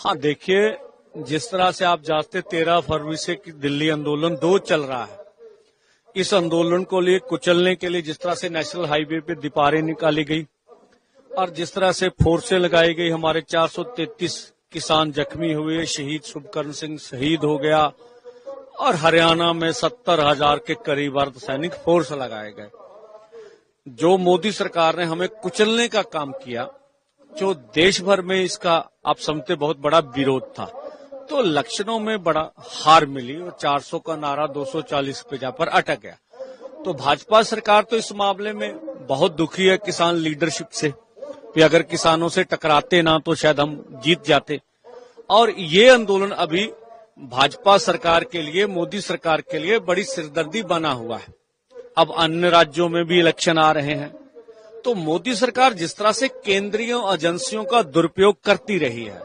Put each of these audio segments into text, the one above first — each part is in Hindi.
हाँ देखिए, जिस तरह से आप जानते 13 फरवरी से दिल्ली आंदोलन 2 चल रहा है। इस आंदोलन को लिए कुचलने के लिए जिस तरह से नेशनल हाईवे पे दीवारें निकाली गई और जिस तरह से फोर्सें लगाई गई, हमारे 433 किसान जख्मी हुए, शहीद शुभकर्ण सिंह शहीद हो गया और हरियाणा में 70,000 के करीब अर्धसैनिक फोर्स लगाए गए। जो मोदी सरकार ने हमें कुचलने का काम किया, जो देश भर में इसका आप समझते बहुत बड़ा विरोध था, तो इलेक्शनों में बड़ा हार मिली और 400 का नारा 240 पे जा पर अटक गया। तो भाजपा सरकार तो इस मामले में बहुत दुखी है किसान लीडरशिप से कि अगर किसानों से टकराते ना तो शायद हम जीत जाते। और ये आंदोलन अभी भाजपा सरकार के लिए, मोदी सरकार के लिए बड़ी सिरदर्दी बना हुआ है। अब अन्य राज्यों में भी इलेक्शन आ रहे हैं, तो मोदी सरकार जिस तरह से केंद्रीय एजेंसियों का दुरुपयोग करती रही है,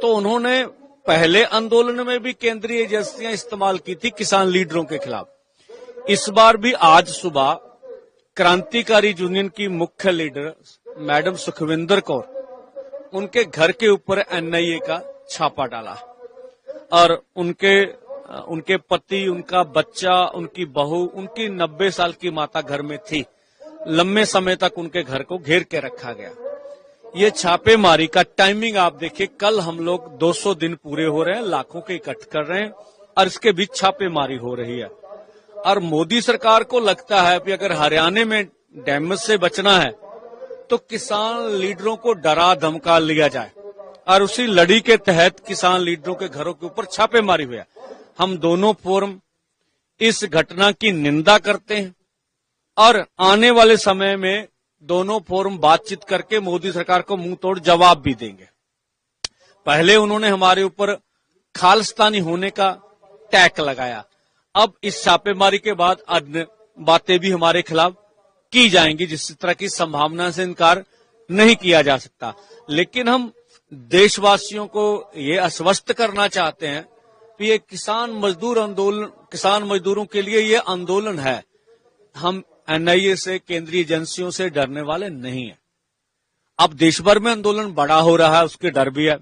तो उन्होंने पहले आंदोलन में भी केंद्रीय एजेंसियां इस्तेमाल की थी किसान लीडरों के खिलाफ। इस बार भी आज सुबह क्रांतिकारी यूनियन की मुख्य लीडर मैडम सुखविंदर कौर, उनके घर के ऊपर एनआईए का छापा डाला और उनके पति, उनका बच्चा, उनकी बहू, उनकी 90 साल की माता घर में थी। लंबे समय तक उनके घर को घेर के रखा गया। ये छापेमारी का टाइमिंग आप देखिए, कल हम लोग 200 दिन पूरे हो रहे हैं, लाखों के इकट्ठ कर रहे हैं और इसके बीच छापेमारी हो रही है। और मोदी सरकार को लगता है कि अगर हरियाणा में डैमेज से बचना है तो किसान लीडरों को डरा धमका लिया जाए, और उसी लड़ी के तहत किसान लीडरों के घरों के ऊपर छापेमारी हुई है। हम दोनों फोरम इस घटना की निंदा करते हैं और आने वाले समय में दोनों फोरम बातचीत करके मोदी सरकार को मुंह तोड़ जवाब भी देंगे। पहले उन्होंने हमारे ऊपर खालिस्तानी होने का टैग लगाया, अब इस छापेमारी के बाद अन्य बातें भी हमारे खिलाफ की जाएंगी, जिस तरह की संभावना से इनकार नहीं किया जा सकता। लेकिन हम देशवासियों को ये आश्वस्त करना चाहते हैं कि ये किसान मजदूरों के लिए ये आंदोलन है। हम एनआईए से, केंद्रीय एजेंसियों से डरने वाले नहीं है। अब देश भर में आंदोलन बड़ा हो रहा है, उसके डर भी है,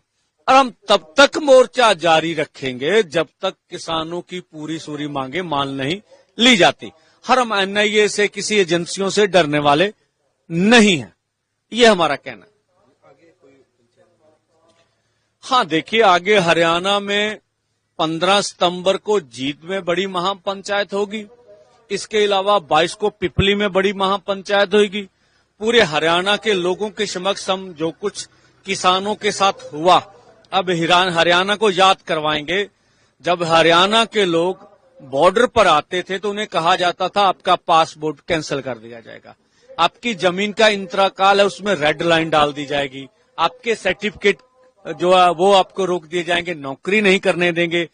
और हम तब तक मोर्चा जारी रखेंगे जब तक किसानों की पूरी सूरी मांगे मान नहीं ली जाती। हम एनआईए से, किसी एजेंसियों से डरने वाले नहीं है, ये हमारा कहना। हाँ देखिए, आगे हरियाणा में 15 सितंबर को जीत में बड़ी महापंचायत होगी। इसके अलावा 22 को पिपली में बड़ी महापंचायत होगी। पूरे हरियाणा के लोगों के समक्ष हम जो कुछ किसानों के साथ हुआ, अब हरियाणा को याद करवाएंगे। जब हरियाणा के लोग बॉर्डर पर आते थे तो उन्हें कहा जाता था आपका पासपोर्ट कैंसिल कर दिया जाएगा, आपकी जमीन का इंतकाल है उसमें रेड लाइन डाल दी जाएगी, आपके सर्टिफिकेट जो है वो आपको रोक दिए जाएंगे, नौकरी नहीं करने देंगे।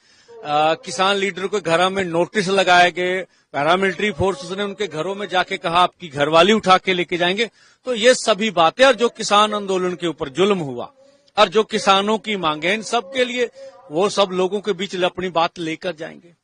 किसान लीडरों के घरों में नोटिस लगाए गए, पैरामिलिट्री फोर्सेस ने उनके घरों में जाके कहा आपकी घरवाली उठा के लेके जाएंगे। तो ये सभी बातें, और जो किसान आंदोलन के ऊपर जुल्म हुआ और जो किसानों की मांगे, इन सब के लिए वो सब लोगों के बीच अपनी बात लेकर जाएंगे।